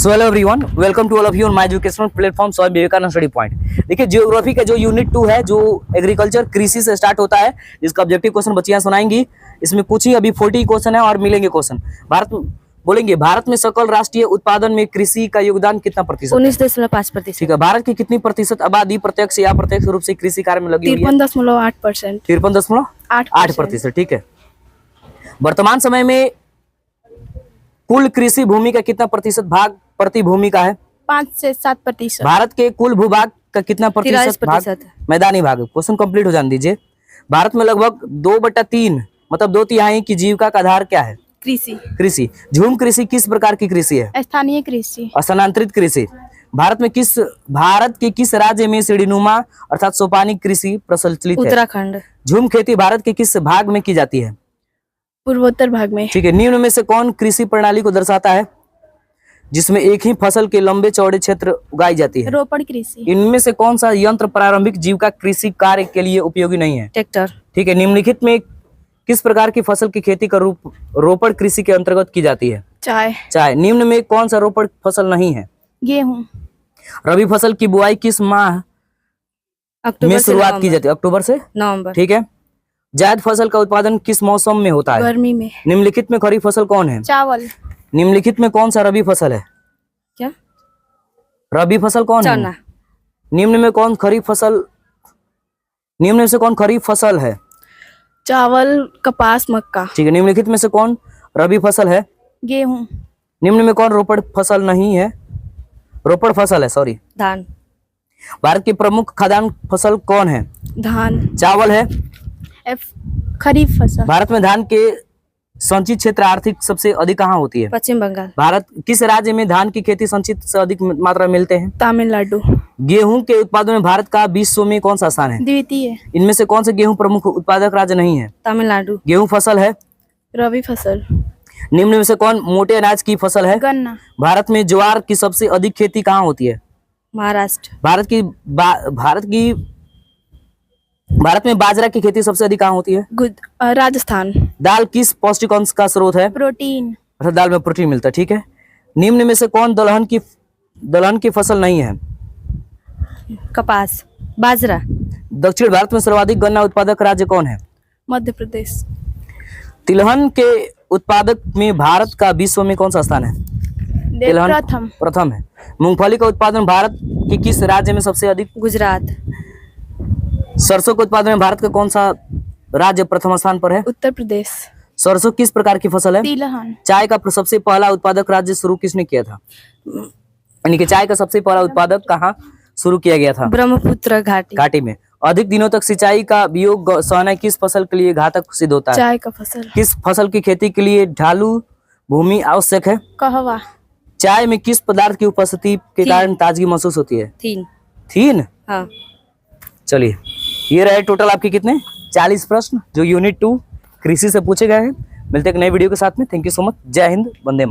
So hello everyone, welcome to all of you on my educational platform Swami Vivekananda study point. देखिए, geography का जो unit 2 है, जो agriculture कृषि से स्टार्ट होता है, जिसका ऑब्जेक्टिव क्वेश्चन बच्चियां सुनाएंगी। इसमें कुछ ही अभी 40 क्वेश्चन है और मिलेंगे क्वेश्चन। भारत में सकल राष्ट्रीय उत्पादन में कृषि का योगदान कितना प्रतिशत? 19.5%। ठीक है। भारत की कितनी प्रतिशत आबादी प्रत्यक्ष या अप्रत्यक्ष रूप से कृषि कार्य में लगी हुई है? 53.8%। 53.8%। ठीक है। वर्तमान समय में कुल कृषि भूमि का कितना प्रतिशत भाग प्रति भूमि का है? 5 से 7%। भारत के कुल भूभाग का कितना प्रतिशत भाग मैदानी भाग? क्वेश्चन कंप्लीट हो जाने दीजिए। भारत में लगभग 2/3 मतलब 2/3 की जीविका का आधार क्या है? कृषि। झूम कृषि किस प्रकार की कृषि है? स्थानीय कृषि। स्थानांतरित कृषि। भारत के किस राज्य में सीढ़ीनुमा अर्थात सोपानी कृषि प्रचलित है? उत्तराखंड। झूम खेती भारत के किस भाग में की जाती है? पूर्वोत्तर भाग में। ठीक है। निम्न में से कौन कृषि प्रणाली को दर्शाता है जिसमें एक ही फसल के लंबे चौड़े क्षेत्र उगाई जाती है? रोपण कृषि। इनमें से कौन सा यंत्र प्रारंभिक जीविका कृषि कार्य के लिए उपयोगी नहीं है? ट्रैक्टर। ठीक है। निम्नलिखित में किस प्रकार की फसल की खेती का रूप रोपण कृषि के अंतर्गत की जाती है? चाय। निम्न में कौन सा रोपण फसल नहीं है? गेहूं। रबी फसल की बुआई किस माह में शुरुआत की जाती है? अक्टूबर से नवंबर। ठीक है। जायद फसल का उत्पादन किस मौसम में होता है? गर्मी में। निम्नलिखित में खरीफ फसल कौन है? चावल। निम्नलिखित में कौन सा रबी फसल है? क्या रबी फसल कौन है? निम्न में कौन खरीफ फसल निम्न में से कौन खरीफ फसल है? चावल, कपास, मक्का। ठीक है। निम्नलिखित में से कौन रबी फसल है? गेहूं। निम्न में कौन रोपण फसल नहीं है? रोपण फसल है, सॉरी, धान। भारत की प्रमुख खाद्यान्न फसल कौन है? धान। चावल है। खरीफ फसल। भारत में धान के संचित क्षेत्र आर्थिक सबसे अधिक कहाँ होती है? पश्चिम बंगाल। भारत किस राज्य में धान की खेती संचित से अधिक मात्रा में मिलते हैं? तमिलनाडु। गेहूं के उत्पादन में भारत का विश्व में कौन सा स्थान है? द्वितीय। इनमें से कौन से गेहूं प्रमुख उत्पादक राज्य नहीं है? तमिलनाडु। गेहूं फसल है। रबी फसल। निम्न में से कौन मोटे अनाज की फसल है? गन्ना। भारत में ज्वार की सबसे अधिक खेती कहाँ होती है? महाराष्ट्र। भारत में बाजरा की खेती सबसे अधिक कहाँ होती है? राजस्थान। दाल किस पौष्टिक अंश का स्रोत है? प्रोटीन। अर्थात दाल में प्रोटीन मिलता है। ठीक है। निम्न में से कौन दलहन की फसल नहीं है? कपास, बाजरा। दक्षिण भारत में सर्वाधिक गन्ना उत्पादक राज्य कौन है? मध्य प्रदेश। तिलहन के उत्पादक में भारत का विश्व में कौन सा स्थान है? तिलहन प्रथम है। मूंगफली का उत्पादन भारत के किस राज्य में सबसे अधिक? गुजरात। सरसों के उत्पादन में भारत का कौन सा राज्य प्रथम स्थान पर है? उत्तर प्रदेश। सरसों किस प्रकार की फसल है? तिलहन। चाय का सबसे पहला उत्पादक राज्य शुरू किसने किया था? यानी कि चाय का सबसे पहला उत्पादक कहाँ शुरू किया गया था? ब्रह्मपुत्र घाटी में। अधिक दिनों तक सिंचाई का वियोग सहना किस फसल के लिए घातक सिद्ध होता है? चाय का फसल। किस फसल की खेती के लिए ढालू भूमि आवश्यक है? कहवा। चाय में किस पदार्थ की उपस्थिति के कारण ताजगी महसूस होती है? थीन। हाँ। चलिए, ये रहे टोटल आपके कितने 40 प्रश्न जो यूनिट 2 कृषि से पूछे गए हैं। मिलते हैं एक नए वीडियो के साथ में। Thank you so much. जय हिंद, वंदे मातरम।